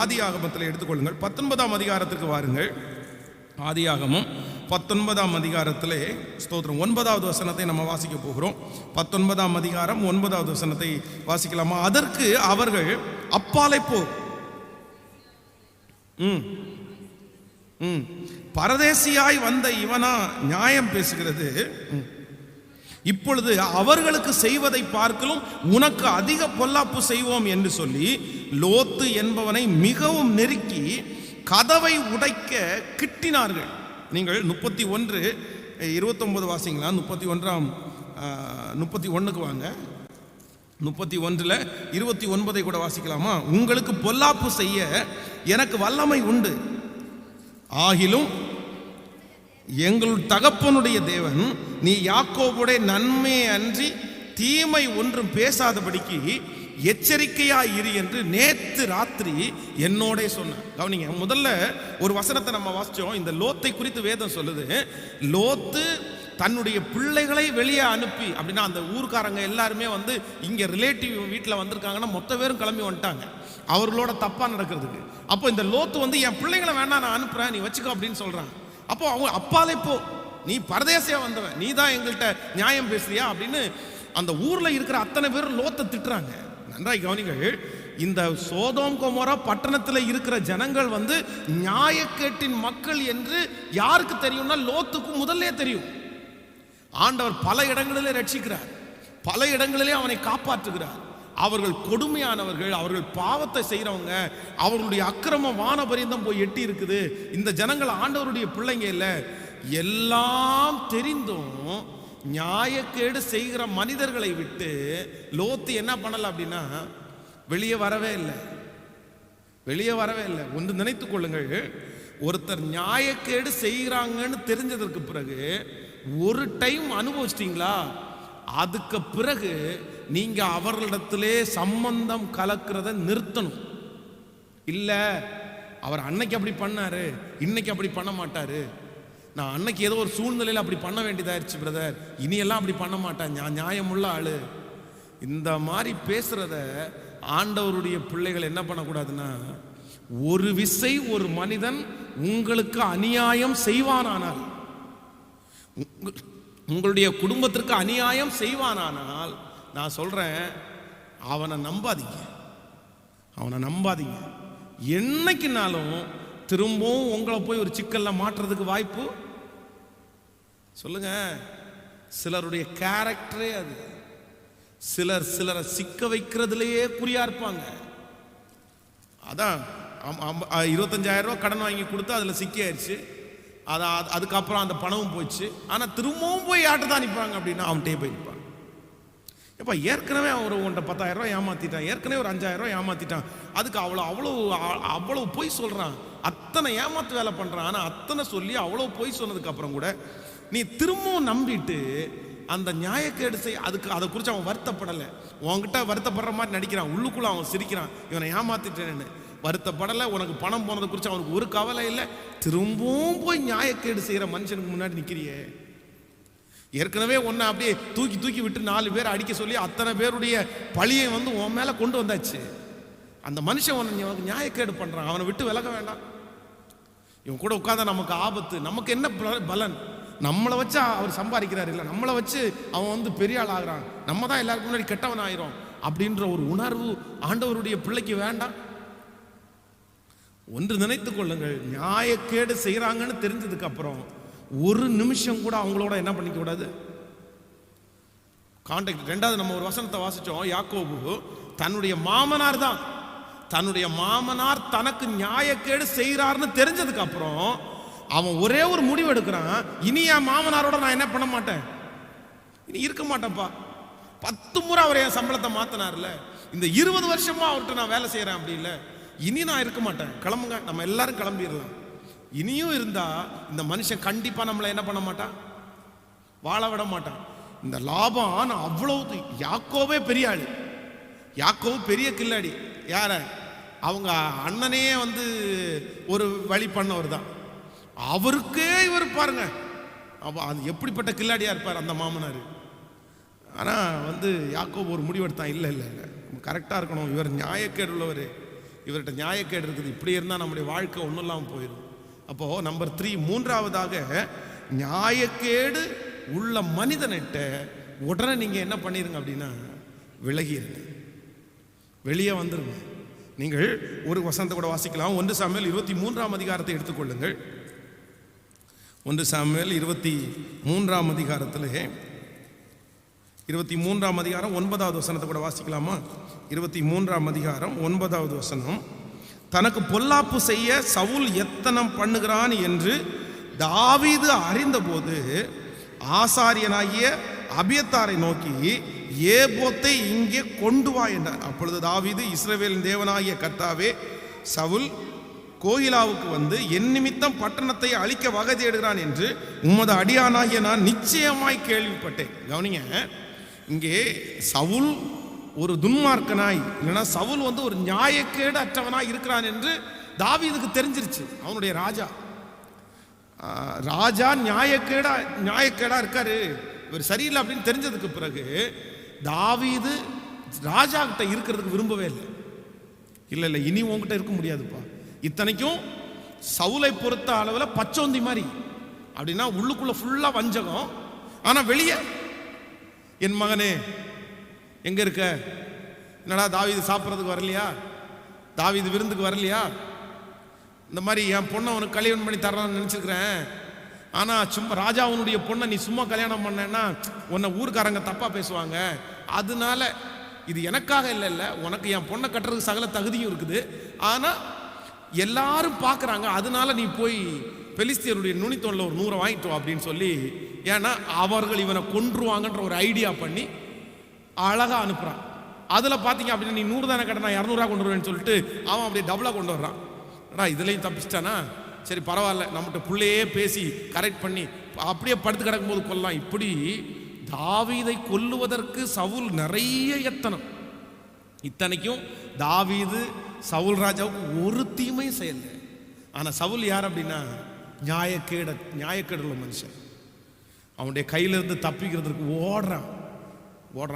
ஆதியாகமத்தில் எடுத்துக்கொள்ளுங்கள். 19ஆம் அதிகாரத்துக்கு வாருங்கள். ஆதியாகமம் 19ஆம் அதிகாரத்திலே ஸ்தோத்திரம் 9வது வசனத்தை நம்ம வாசிக்க போகிறோம். 19ஆம் அதிகாரம் 9வது வசனத்தை வாசிக்கலாமா? அதற்கு அவர்கள் அப்பாலை போ, பரதேசியாய் வந்த இவனா நியாயம் பேசுகிறது, இப்பொழுது அவர்களுக்கு செய்வதை பார்க்கலும் உனக்கு அதிக பொல்லாப்பு செய்வோம் என்று சொல்லி லோத்து என்பவனை மிகவும் நெருக்கி கதவை உடைக்க கிட்டினார்கள். நீங்கள் 31:29 வாசிங்களா? 31க்கு வாங்க. 31:29 கூட வாசிக்கலாமா? உங்களுக்கு பொல்லாப்பு செய்ய எனக்கு வல்லமை உண்டு, ஆகிலும் எங்கள் தகப்பனுடைய தேவன் நீ யாக்கோபுடைய நன்மையை அன்றி தீமை ஒன்றும் பேசாதபடிக்கு எச்சரிக்கையாய் இரு என்று நேற்று ராத்திரி என்னோட சொன்னார். கவனிங்க, முதல்ல ஒரு வசனத்தை நம்ம வாசிச்சோம். இந்த லோத்தை குறித்து வேதம் சொல்லுது, லோத்து தன்னுடைய பிள்ளைகளை வெளியே அனுப்பி, அப்படின்னா அந்த ஊர்க்காரங்க எல்லாருமே வந்து இங்க ரிலேட்டிவ் வீட்டில் வந்திருக்காங்கன்னா மொத்த பேரும் கிளம்பி வந்துட்டாங்க அவர்களோட தப்பா நடக்கிறதுக்கு. அப்போ இந்த லோத்து வந்து என் பிள்ளைகளை வேணா நான் அனுப்புறேன், நீ வச்சுக்கோ அப்படின்னு சொல்றான். அப்போ அவங்க அப்பாலே போ, நீ பரதேசியா வந்தவன், நீ தான் எங்கள்கிட்ட நியாயம் பேசுறியா அப்படின்னு அந்த ஊர்ல இருக்கிற அத்தனை பேரும் லோத்தை திட்டுறாங்க. நன்றாய் கவனிங்கள், இந்த சோதோம் கொமோரா பட்டணத்தில் இருக்கிற ஜனங்கள் வந்து நியாயக்கேட்டின் மக்கள் என்று யாருக்கு தெரியும்னா லோத்துக்கு முதல்ல தெரியும். ஆண்டவர் பல இடங்களிலே ரட்சிக்கிறார், பல இடங்களிலே அவனை காப்பாற்றுகிறார். அவர்கள் கொடுமையானவர்கள், அவர்கள் பாவத்தை செய்கிறவங்க, அவர்களுடைய அக்கிரமம் வானபரியந்தம் போய் எட்டி இருக்குது. இந்த ஜனங்கள் ஆண்டவருடைய பிள்ளைங்க இல்லை. எல்லாம் தெரிந்தும் நியாயக்கேடு செய்கிற மனிதர்களை விட்டு லோத்து என்ன பண்ணல அப்படின்னா வெளியே வரவே இல்லை. ஒன்று நினைத்துக் கொள்ளுங்கள், ஒருத்தர் நியாயக்கேடு செய்கிறாங்கன்னு தெரிஞ்சதற்கு பிறகு ஒரு டைம் அனுபவிச்சிட்டீங்களா, அதுக்கு பிறகு நீங்க அவர்களிடத்திலே சம்பந்தம் கலக்கிறத நிறுத்தணும். இல்ல அவர் அன்னைக்கு அப்படி பண்ணாரு, இன்னைக்கு அப்படி பண்ண மாட்டாரு, நான் அன்னைக்கு ஏதோ ஒரு சூழ்நிலையில் அப்படி பண்ண வேண்டியதாயிருச்சு பிரதர், இனியெல்லாம் அப்படி பண்ண மாட்டேன், நான் நியாயமுள்ள ஆளு. இந்த மாதிரி பேசுறத ஆண்டவருடைய பிள்ளைகள் என்ன பண்ணக்கூடாதுன்னா, ஒரு விசை ஒரு மனிதன் உங்களுக்கு அநியாயம் செய்வானானால், உங்களுடைய குடும்பத்திற்கு அநியாயம் செய்வானானால் நான் சொல்றேன், அவனை நம்பாதீங்க. என்னைக்குனாலும் திரும்பவும் உங்களை போய் ஒரு சிக்கல்ல மாற்றுறதுக்கு வாய்ப்பு. சொல்லுங்க, சிலருடைய கேரக்டரே அது. சிலரை சிக்க வைக்கிறதுலயே குறியா இருப்பாங்க. அதான் 25,000 ரூபாய் கடன் வாங்கி கொடுத்து அதுல சிக்கியாயிருச்சு, அதுக்கப்புறம் அந்த பணமும் போயிடுச்சு. ஆனா திரும்பவும் போய் யார்கிட்ட தான் நிற்பாங்க அப்படின்னா அவன்கிட்டே போய் நிற்பாங்க. எப்போ ஏற்கனவே அவர் உன்ட்ட 10,000 ரூபாய் ஏமாத்திட்டான், ஏற்கனவே ஒரு 5,000 ரூபாய் ஏமாத்திட்டான், அதுக்கு அவ்வளவு பொய் சொல்றான், அத்தனை ஏமாத்து வேலை பண்றான். ஆனா அத்தனை சொல்லி அவ்வளவு பொய் சொன்னதுக்கு அப்புறம் கூட நீ திரும்பவும் நம்பிட்டு அந்த நியாயக்கேடு அதை குறித்து அவன் வருத்தப்படலை. உன்கிட்ட வருத்தப்படுற மாதிரி நடிக்கிறான், உள்ளுக்குள்ள அவன் சிரிக்கிறான், இவனை ஏமாத்திட்டேன்னு. வருத்தப்படலை, உனக்கு பணம் போனதை குறித்து அவனுக்கு ஒரு கவலை இல்லை. திரும்பவும் போய் நியாயக்கேடு செய்யற மனுஷனுக்கு முன்னாடி நிற்கிறியே. ஏற்கனவே ஒன்றை அப்படியே தூக்கி விட்டு 4 பேர் அடிக்க சொல்லி அத்தனை பேருடைய பழியை வந்து உன் மேல கொண்டு வந்தாச்சு. அந்த மனுஷன் உனக்கு நியாயக்கேடு பண்றான், அவனை விட்டு விலக வேண்டாம். இவன் கூட உட்கார்ந்தா நமக்கு ஆபத்து. நமக்கு என்ன பலன்? நம்மளை வச்சு அவர் சம்பாதிக்கிறார், இல்லை நம்மளை வச்சு அவன் வந்து பெரிய ஆள் ஆகிறான், நம்ம தான் எல்லாருக்கும் முன்னாடி கெட்டவன் ஆயிரும் அப்படின்ற ஒரு உணர்வு ஆண்டவருடைய பிள்ளைக்கு வேண்டாம். ஒன்று நினைத்துக் கொள்ளுங்கள், நியாயக்கேடு செய்யறாங்கன்னு தெரிஞ்சதுக்கு அப்புறம் ஒரு நிமிஷம் கூட அவங்களோட என்ன பண்ணிக்க கூடாது, கான்டாக்ட். ரெண்டாவது நம்ம ஒரு வசனத்தை வாசிச்சோம், யாக்கோபு தன்னுடைய மாமனார் தனக்கு நியாயக்கேடு செய்யறாருன்னு தெரிஞ்சதுக்கு அப்புறம் அவன் ஒரே ஒரு முடிவு எடுக்கிறான், இனி என் மாமனாரோட நான் என்ன பண்ண மாட்டேன், இனி இருக்க மாட்டேன்ப்பா. 10 முறை அவர் என் சம்பளத்தை மாத்தினார்ல, இந்த 20 வருஷமா அவர்கிட்ட நான் வேலை செய்யறேன், அப்படி இல்லை, இனி நான் இருக்க மாட்டேன், கிளம்புங்க, நம்ம எல்லாரும் கிளம்பிடலாம். இனியும் இருந்தா இந்த மனுஷன் கண்டிப்பா நம்மளை என்ன பண்ண மாட்டான், வாழ விட மாட்டான். இந்த லாபான் அவ்வளவு, யாக்கோவே பெரிய ஆளு, யாக்கோவு பெரிய கில்லாடி. யார? அவங்க அண்ணனையே வந்து ஒரு வழி பண்ணவர் தான், அவருக்கே இவர் பாருங்க, அது எப்படிப்பட்ட கில்லாடியா இருப்பார் அந்த மாமனார். ஆனா வந்து யாக்கோபு ஒரு முடிவெடுத்தான், இல்லை கரெக்டா இருக்கணும், இவர் நியாயக்கேடு உள்ளவர், இவர்கிட்ட நியாயக்கேடு இருக்குது, இப்படி இருந்தால் நம்முடைய வாழ்க்கை ஒன்றும் இல்லாமல் போயிடும். அப்போது நம்பர் 3, மூன்றாவதாக, நியாயக்கேடு உள்ள மனிதனிட்ட உடனே நீங்கள் என்ன பண்ணிடுங்க அப்படின்னா விலகிடுங்க, வெளியே வந்துருங்க. நீங்கள் ஒரு வசனத்தை கூட வாசிக்கலாம். 1 சாமுவேல் 23ஆம் அதிகாரத்தை எடுத்துக்கொள்ளுங்கள். 1 சாமுவேல் 23ஆம் அதிகாரத்தில் 23ஆம் அதிகாரம் 9வது வசனத்தை கூட வாசிக்கலாமா? 23ஆம் அதிகாரம் 9வது வசனம். தனக்கு பொல்லாப்பு செய்ய சவுல் எத்தனம் பண்ணுகிறான் என்று தாவீது அறிந்தபோது ஆசாரியனாகிய அபியத்தாரை நோக்கி ஏபோத்தை இங்கே கொண்டு வா என்றார். அப்பொழுது தாவீது, இஸ்ரவேலின் தேவனாகிய கர்த்தாவே, சவுல் கோயிலாவுக்கு வந்து என் நிமித்தம் பட்டணத்தை அழிக்க வகை தேடுகிறான் என்று உமது அடியானாகிய நான் நிச்சயமாய் கேள்விப்பட்டேன். கவனிங்க, இங்கே சவுல் ஒரு துன்மார்க்கனாய், இல்லைன்னா சவுல் வந்து ஒரு நியாயக்கேடு அற்றவனாய் இருக்கிறான் என்று தாவீதுக்கு தெரிஞ்சிருச்சு. அவனுடைய ராஜா நியாயக்கேடா இருக்காரு, இவர் சரியில்லை அப்படின்னு தெரிஞ்சதுக்கு பிறகு தாவீது ராஜா கிட்ட இருக்கிறதுக்கு விரும்பவே இல்லை. இல்லை இனி உங்ககிட்ட இருக்க முடியாதுப்பா. இத்தனைக்கும் சவுலை பொறுத்த அளவில் பச்சோந்தி மாதிரி, அப்படின்னா உள்ளுக்குள்ள ஃபுல்லா வஞ்சகம், ஆனா வெளியே என் மகனே எங்க இருக்க, என்னடா தாவீது சாப்பிட்றதுக்கு வரலையா, தாவீது விருந்துக்கு வரலையா, இந்த மாதிரி என் பொண்ணை உனக்கு கல்யாணம் பண்ணி தரலாம்னு நினச்சிருக்கிறேன், ஆனால் சும்மா ராஜாவுனுடைய பொண்ணை நீ சும்மா கல்யாணம் பண்ணேன்னா உன்னை ஊருக்காரங்க தப்பாக பேசுவாங்க, அதனால இது எனக்காக இல்லை, உனக்கு என் பொண்ணை கட்டுறதுக்கு சகல தகுதியும் இருக்குது, ஆனால் எல்லாரும் பார்க்குறாங்க, அதனால நீ போய் பெலிஸ்தியருடைய நுனித்தோளில் ஒரு 100 வாங்கிட்டு வா அப்படின்னு சொல்லி, ஏன்னா அவர்கள் இவனை கொன்றுவாங்கன்ற ஒரு ஐடியா பண்ணி அழகாக அனுப்புகிறான். அதில் பார்த்தீங்க அப்படின்னா நீ 100 தானே கட்ட, நான் 200 கொண்டு வருவேன்னு சொல்லிட்டு அவன் அப்படியே டபுளாக கொண்டு வர்றான். இதுலையும் தப்பிச்சிட்டானா, சரி பரவாயில்ல, நம்மகிட்ட பிள்ளையே பேசி கரெக்ட் பண்ணி அப்படியே படுத்து கிடக்கும்போது கொல்லலாம். இப்படி தாவீதை கொல்லுவதற்கு சவுல் நிறைய எத்தனம். இத்தனைக்கும் தாவீது சவுல் ராஜாவுக்கு ஒரு தீமையும் செய்யல. ஆனால் சவுல் யார் அப்படின்னா நியாயக்கேடுள்ள மனுஷன். அவனுடைய கையிலிருந்து தப்பிக்கிறதுக்கு ஓடுறான்.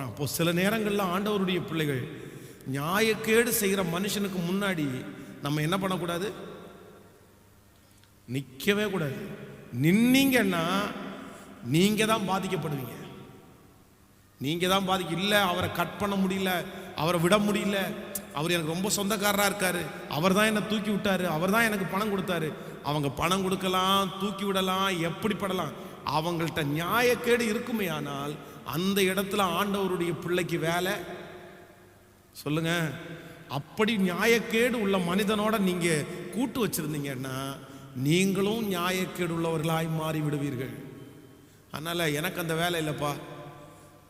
அப்போ சில நேரங்களில் ஆண்டவருடைய பிள்ளைகள் நியாயக்கேடு செய்கிற மனுஷனுக்கு முன்னாடி நம்ம என்ன பண்ணக்கூடாது, நிற்கவே கூடாது. நின்னீங்கன்னா நீங்க தான் பாதிக்கப்படுவீங்க. இல்லை அவரை கட் பண்ண முடியல, அவரை விட முடியல, அவர் எனக்கு ரொம்ப சொந்தக்காரராக இருக்காரு, அவர் தான் என்னை தூக்கி விட்டாரு, அவர் தான் எனக்கு பணம் கொடுத்தாரு. அவங்க பணம் கொடுக்கலாம், தூக்கி விடலாம், எப்படி படலாம். அவங்கள்ட்ட நியாயக்கேடு இருக்குமே, ஆனால் அந்த இடத்துல ஆண்டவருடைய பிள்ளைக்கு வேலை சொல்லுங்க. அப்படி நியாயக்கேடு உள்ள மனிதனோட நீங்க கூட்டு வச்சிருந்தீங்கன்னா நீங்களும் நியாயக்கேடு உள்ளவர்களாய் மாறி விடுவீர்கள். அதனால எனக்கு அந்த வேலை இல்லைப்பா,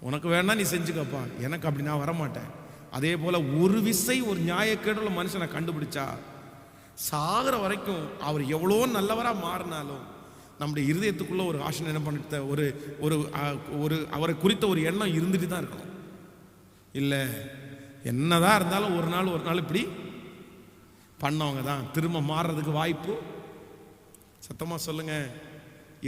உனக்கு வேணா நீ செஞ்சுக்கப்பா, எனக்கு அப்படி நான் வரமாட்டேன். அதே போல ஒரு விசை ஒரு நியாயக்கேடு உள்ள மனுஷனை கண்டுபிடிச்சா சாகிற வரைக்கும் அவர் எவ்வளோ நல்லவராக மாறினாலும் நம்முடைய இருதயத்துக்குள்ள ஒரு ஆசை என்ன பண்ணிட்ட ஒரு ஒரு அவரை குறித்த ஒரு எண்ணம் இருந்துட்டு தான் இருக்கணும். இல்லை என்னதான் இருந்தாலும் ஒரு நாள் இப்படி பண்ணவங்க தான் திரும்ப மாறுறதுக்கு வாய்ப்பு சத்தமா சொல்லுங்க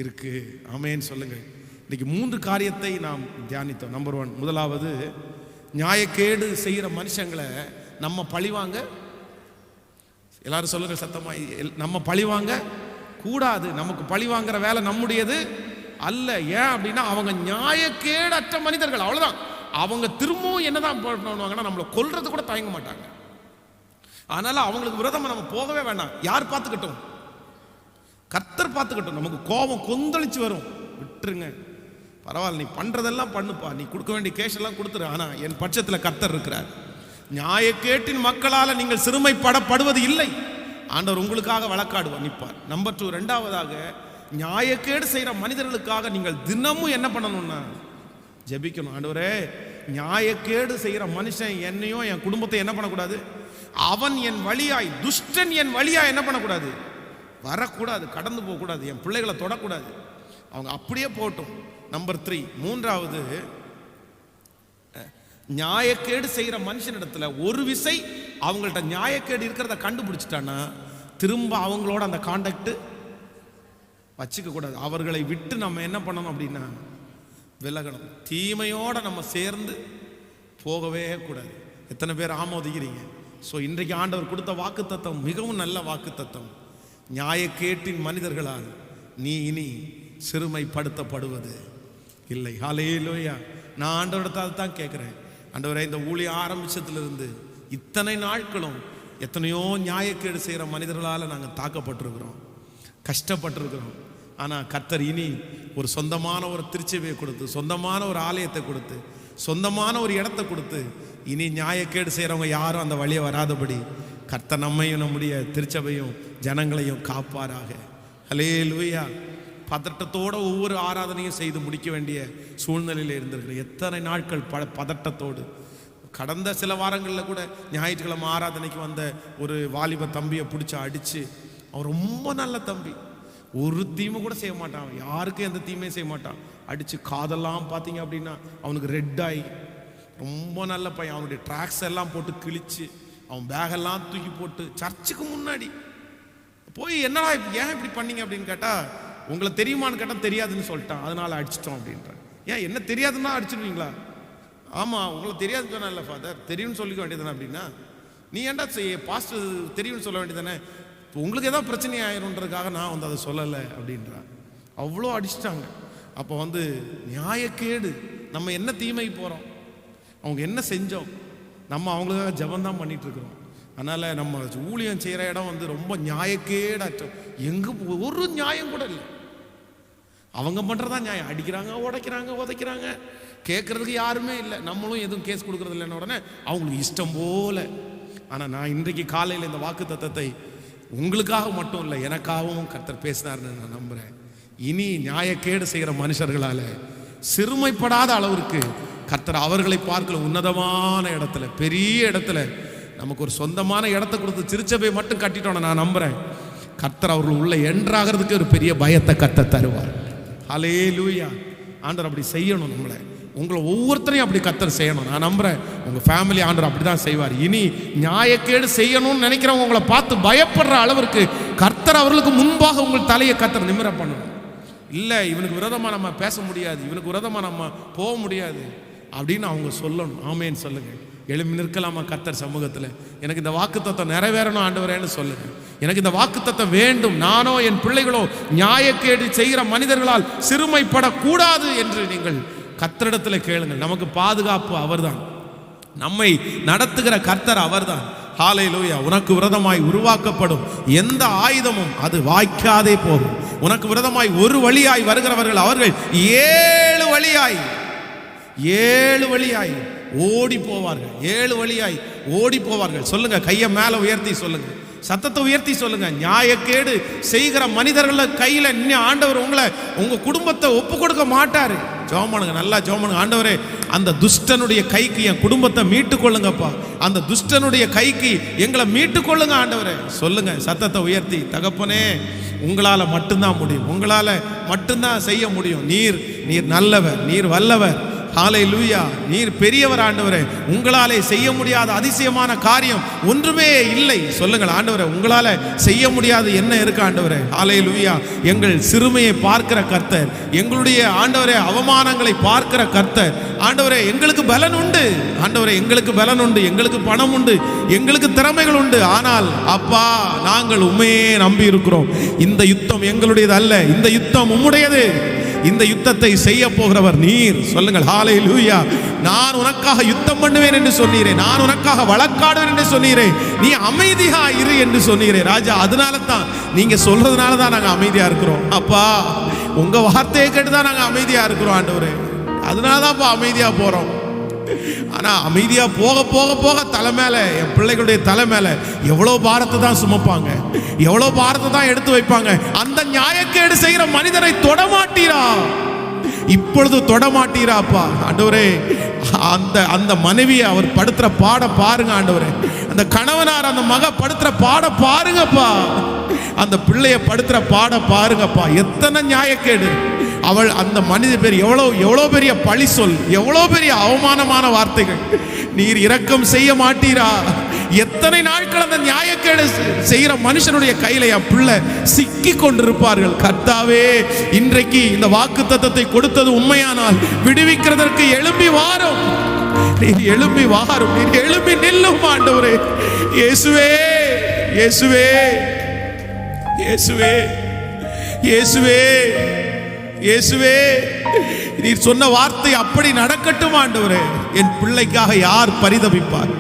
இருக்கு. ஆமேன்னு சொல்லுங்க. இன்னைக்கு 3 காரியத்தை நாம் தியானித்தோம். நம்பர் 1, முதலாவது, நியாயக்கேடு செய்கிற மனுஷங்களை நம்ம பழிவாங்க, எல்லாரும் சொல்லுங்க சத்தமா, நம்ம பழிவாங்க கூடாது. நமக்கு பழிவாங்கிற வேலை நம்முடையது அல்ல. ஏன் அப்படின்னா அவங்க நியாயக்கேடற்ற மனிதர்கள், அவ்வளவுதான். அவங்க திரும்பவும் என்னதான் பண்ணுவாங்கன்னா நம்மளை கொல்றது கூட தயங்க மாட்டாங்க. அதனால அவங்களுக்கு விரோதமா நம்ம போகவே வேண்டாம். யார் பார்த்துக்கட்டும், கர்த்தர் பார்த்துக்கட்டும். நமக்கு கோபம் கொந்தளிச்சு வரும், விட்டுருங்க, பரவாயில்ல, நீ பண்றதெல்லாம் பண்ணுப்பா, நீ கொடுக்க வேண்டிய கேஷ் எல்லாம் கொடுத்துரு, ஆனா என் பட்சத்தில் கர்த்தர் இருக்கிறார். நியாயக்கேட்டின் மக்களால் நீங்கள் சிறுமைப்படப்படுவது இல்லை. ஆண்டவர் உங்களுக்காக வழக்காடுவார், நிற்பார். நம்பர் 2, ரெண்டாவதாக, நியாயக்கேடு செய்கிற மனிதர்களுக்காக நீங்கள் தினமும் என்ன பண்ணணும்னா ஜெபிக்கணும். ஆண்டவரே, நியாயக்கேடு செய்கிற மனுஷன் என்னையும் என் குடும்பத்தை என்ன பண்ணக்கூடாது, அவன் என் வழியாய், துஷ்டன் என் வழியாய் என்ன பண்ணக்கூடாது, வரக்கூடாது, கடந்து போகக்கூடாது, என் பிள்ளைகளை தொடக்கூடாது, அவங்க அப்படியே போட்டும். நம்பர் 3, மூன்றாவது, நியாயக்கேடு செய்கிற மனுஷனிடத்துல ஒரு விசை அவங்கள்ட்ட நியாயக்கேடு இருக்கிறத கண்டுபிடிச்சிட்டான்னா திரும்ப அவங்களோட அந்த கான்டாக்ட் வச்சுக்க கூடாது. அவர்களை விட்டு நம்ம என்ன பண்ணணும் அப்படின்னா விலகணும். தீமையோட நம்ம சேர்ந்து போகவே கூடாது. எத்தனை பேர் ஆமோதிக்கிறீங்க? ஸோ இன்றைக்கு ஆண்டவர் கொடுத்த வாக்குத்தத்தம் மிகவும் நல்ல வாக்குத்தத்தம். நியாயக்கேட்டின் மனிதர்களால் நீ இனி சிறுமைப்படுத்தப்படுவது இல்லை. ஹல்லேலூயா. நான் ஆண்டவரிடத்தால் தான் கேட்குறேன், ஆண்டவரே, இந்த ஊழியம் ஆரம்பிச்சதுலேருந்து இத்தனை நாட்களும் எத்தனையோ நியாயக்கேடு செய்கிற மனிதர்களால் நாங்கள் தாக்கப்பட்டிருக்கிறோம், கஷ்டப்பட்டிருக்கிறோம். ஆனால் கர்த்தர் இனி ஒரு சொந்தமான ஒரு திருச்சபையை கொடுத்து, சொந்தமான ஒரு ஆலயத்தை கொடுத்து, சொந்தமான ஒரு இடத்தை கொடுத்து, இனி நியாயக்கேடு செய்கிறவங்க யாரும் அந்த வழியை வராதபடி கர்த்தர் நம்மையும் நம்முடைய திருச்சபையும் ஜனங்களையும் காப்பாராக. ஹல்லேலூயா. பதட்டத்தோடு ஒவ்வொரு ஆராதனையும் செய்து முடிக்க வேண்டிய சூழ்நிலையில் இருந்திருக்கிற எத்தனை நாட்கள் பதட்டத்தோடு. கடந்த சில வாரங்களில் கூட ஞாயிற்றுக்கிழமை ஆராதனைக்கு வந்த ஒரு வாலிப தம்பியை பிடிச்சி அடித்து, அவன் ரொம்ப நல்ல தம்பி, ஒரு தீமை கூட செய்ய மாட்டான், யாருக்கும் எந்த தீமையும் செய்ய மாட்டான், அடித்து காதெல்லாம் பார்த்தீங்க அப்படின்னா அவனுக்கு ரெட் ஆகி, ரொம்ப நல்ல பையன். அவனுடைய ட்ராக்ஸ் எல்லாம் போட்டு கிழிச்சு, அவன் பேகெல்லாம் தூக்கி போட்டு சர்ச்சுக்கு முன்னாடி போய், என்னடா ஏன் இப்படி பண்ணீங்க அப்படின்னு கேட்டால், உங்களை தெரியுமான்னு கேட்டால் தெரியாதுன்னு சொல்லிட்டான், அதனால் அடிச்சிட்டோம் அப்படின்றான். ஏன் என்ன தெரியாதுன்னா அடிச்சிடுவீங்களா? ஆமாம், உங்களை தெரியாதுன்னு சொன்னா இல்லை ஃபாதர், தெரியும்னு சொல்லிக்க வேண்டியதானே. அப்படின்னா நீ ஏன்டா பாஸ்டர் தெரியும்னு சொல்ல வேண்டியதானே, இப்போ உங்களுக்கு ஏதாவது பிரச்சனை ஆயிருன்றதுக்காக நான் அதை சொல்லலை அப்படின்றான். அவ்வளோ அடிச்சிட்டாங்க. அப்போ நியாயக்கேடு, நம்ம என்ன தீமை போகிறோம், அவங்க என்ன செஞ்சோம், நம்ம அவங்களுக்காக ஜபந்தான் பண்ணிட்டு இருக்கிறோம். அதனால் நம்ம ஊழியம் செய்கிற இடம் ரொம்ப நியாயக்கேடாச்சோம். எங்கே ஒரு நியாயம் கூட இல்லை, அவங்க பண்ணுறதா நியாயம். அடிக்கிறாங்க, உடைக்கிறாங்க, உதைக்கிறாங்க, கேட்குறதுக்கு யாருமே இல்லை, நம்மளும் எதுவும் கேஸ் கொடுக்குறது இல்லைன்னு உடனே அவங்களுக்கு இஷ்டம் போல. ஆனால் நான் இன்றைக்கு காலையில் இந்த வாக்கு தத்தத்தை உங்களுக்காக மட்டும் இல்லை, எனக்காகவும் கர்த்தர் பேசினார்னு நான் நம்புகிறேன். இனி நியாயக்கேடு செய்கிற மனுஷர்களால் சிறுமைப்படாத அளவிற்கு கர்த்தர் அவர்களை பார்க்கல உன்னதமான இடத்துல, பெரிய இடத்துல நமக்கு ஒரு சொந்தமான இடத்தை கொடுத்து திருச்சபை மட்டும் கட்டிட்டோன்னு நான் நம்புகிறேன். கர்த்தர் அவர்கள் உள்ள என்றாகிறதுக்கு ஒரு பெரிய பயத்தை கர்த்தர் தருவார். ஹல்லேலூயா. ஆண்டவர் அப்படி செய்யணும், நம்மளை உங்களை ஒவ்வொருத்தரையும் அப்படி கர்த்தர் செய்யணும். நான் நம்புகிறேன் உங்கள் ஃபேமிலி ஆண்டவர் அப்படி தான் செய்வார். இனி நியாயக்கேடு செய்யணும்னு நினைக்கிறவங்க உங்களை பார்த்து பயப்படுற அளவிற்கு கர்த்தர் அவர்களுக்கு முன்பாக உங்கள் தலையை கர்த்தர் நிமிர பண்ணணும். இல்லை, இவனுக்கு விரோதமாக நம்ம பேச முடியாது, இவனுக்கு விரோதமாக நம்ம போக முடியாது அப்படின்னு அவங்க சொல்லணும். ஆமேன்னு சொல்லுங்கள். எழும்பி நிற்கலாமா கர்த்தர் சமூகத்தில், எனக்கு இந்த வாக்குத்தத்தம் நிறைவேறணும் ஆண்டவரேன்னு சொல்லுங்க. எனக்கு இந்த வாக்குத்தத்தம் வேண்டும், நானோ என் பிள்ளைகளோ நியாயக்கேடு செய்கிற மனிதர்களால் சிறுமைப்படக்கூடாது என்று நீங்கள் கர்த்தரிடத்தில் கேளுங்கள். நமக்கு பாதுகாப்பு அவர்தான், நம்மை நடத்துகிற கர்த்தர் அவர்தான். ஹல்லேலூயா. உனக்கு விரோதமாய் உருவாக்கப்படும் எந்த ஆயுதமும் அது வாய்க்காதே போகும். உனக்கு விரோதமாய் ஒரு வழியாய் வருகிறவர்கள் அவர்கள் ஏழு வழியாய் ஓடி போவார்கள். 7 வழியாய் ஓடி போவார்கள். சொல்லுங்க, கையை மேல உயர்த்தி சொல்லுங்க, சத்தத்தை உயர்த்தி சொல்லுங்க. நியாயக்கேடு செய்கிற மனிதர்கள் கையில இன்னும் ஆண்டவர் உங்க குடும்பத்தை ஒப்பு கொடுக்க மாட்டாரு. ஜெபம் பண்ணுங்க, நல்லா ஜெபம் பண்ணுங்க. ஆண்டவரே, அந்த துஷ்டனுடைய கைக்கு என் குடும்பத்தை மீட்டு கொள்ளுங்கப்பா, அந்த துஷ்டனுடைய கைக்கு எங்களை மீட்டு கொள்ளுங்க ஆண்டவரே. சொல்லுங்க சத்தத்தை உயர்த்தி. தகப்பனே, உங்களால மட்டும்தான் முடியும், உங்களால மட்டும்தான் செய்ய முடியும். நீர் நல்லவர், நீர் வல்லவர். ஹல்லேலூயா. நீர் பெரியவர் ஆண்டவரே, உங்களாலே செய்ய முடியாத அதிசயமான காரியம் ஒன்றுமே இல்லை. சொல்லுங்கள் ஆண்டவரே, உங்களால செய்ய முடியாது என்ன இருக்கு ஆண்டவரே? ஹல்லேலூயா. எங்கள் சிறுமையை பார்க்கிற கர்த்தர், எங்களுடைய ஆண்டவரே அவமானங்களை பார்க்கிற கர்த்தர். ஆண்டவரே, எங்களுக்கு பலன் உண்டு ஆண்டவரே, எங்களுக்கு பலன் உண்டு, எங்களுக்கு பணம் உண்டு, எங்களுக்கு திறமைகள் உண்டு. ஆனால் அப்பா, நாங்கள் உம்மையே நம்பி இருக்கிறோம். இந்த யுத்தம் எங்களுடையது அல்ல, இந்த யுத்தம் உம்முடையது. இந்த யுத்தத்தை செய்ய போகிறவர் நீர். சொல்லுங்கள் ஹல்லேலூயா. நான் உனக்காக யுத்தம் பண்ணுவேன் என்று சொன்னீரே, நான் உனக்காக வழக்காடுவேன் என்று சொன்னீரே, நீ அமைதியா இரு என்று சொன்னீரே ராஜா. அதனால தான், நீங்க சொல்றதுனால தான் நாங்க அமைதியா இருக்கிறோம் அப்பா. உங்க வார்த்தையை கேட்டுதான் நாங்க அமைதியா இருக்கிறோம் ஆண்டவரே. அதனாலதான் அமைதியா போறோம். ஆனா அமைதியா போக போக போக தலை மேல, என் பிள்ளைகளுடைய தலை மேல எவ்வளவு பாரத்தை தான் சுமப்பாங்க, எவ்வளவு பாரத்தை தான் எடுத்து வைப்பாங்க. அந்த நியாயக்கேடு செய்கிற மனிதரை தொடமாட்டீரா, இப்பொழுது தொடமாட்டீராப்பா ஆண்டவரே. அந்த மனைவியை அவர் படுத்துற பாட பாருங்க ஆண்டவரே. அந்த கணவனார் அந்த மக படுத்துற பாட பாருங்கப்பா, அந்த பிள்ளைய படுத்துற பாட பாருங்கப்பா. எத்தனை நியாயக்கேடு. அவள் அந்த மனித பேர் எவ்வளோ பெரிய பழி சொல், எவ்வளோ பெரிய அவமானமான வார்த்தைகள். நீர் இரக்கம் செய்ய மாட்டீரா? எத்தனை நாட்கள் அந்த நியாயக்கேடு செய்கிற மனுஷனுடைய கையில என் பிள்ளை சிக்கி கொண்டிருப்பார்கள். கர்த்தாவே, இன்றைக்கு இந்த வாக்குத்தத்தத்தை கொடுத்தது உண்மையானால் விடுவிக்கிறதற்கு எழும்பி வாரும். நீர் எழும்பி வாரும், நீர் எழும்பி நில்லும் ஆண்டவரே. இயேசுவே, இயேசுவே, இயேசுவே, இயேசுவே, இயேசுவே, நீர் சொன்ன வார்த்தை அப்படி நடக்கட்டும் ஆண்டவரே. என் பிள்ளைக்காக யார் பரிதபிப்பார்?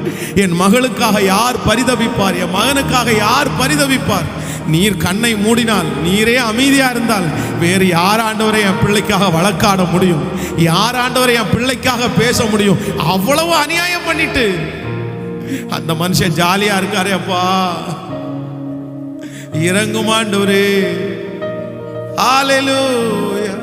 என் மகளுக்காக யார் பரிதபிப்பார்? என் மகனுக்காக யார் பரிதபிப்பார்? நீர் கண்ணை மூடினால், நீரே அமைதியா இருந்தால் வேறு யார் ஆண்டவரை என் பிள்ளைக்காக வழக்காட முடியும்? யார் ஆண்டவரை என் பிள்ளைக்காக பேச முடியும்? அவ்வளவு அநியாயம் பண்ணிட்டு அந்த மனுஷன் ஜாலியா இருக்காரே அப்பா. இறங்கும் ஆண்டவரே. ஹல்லேலூயா.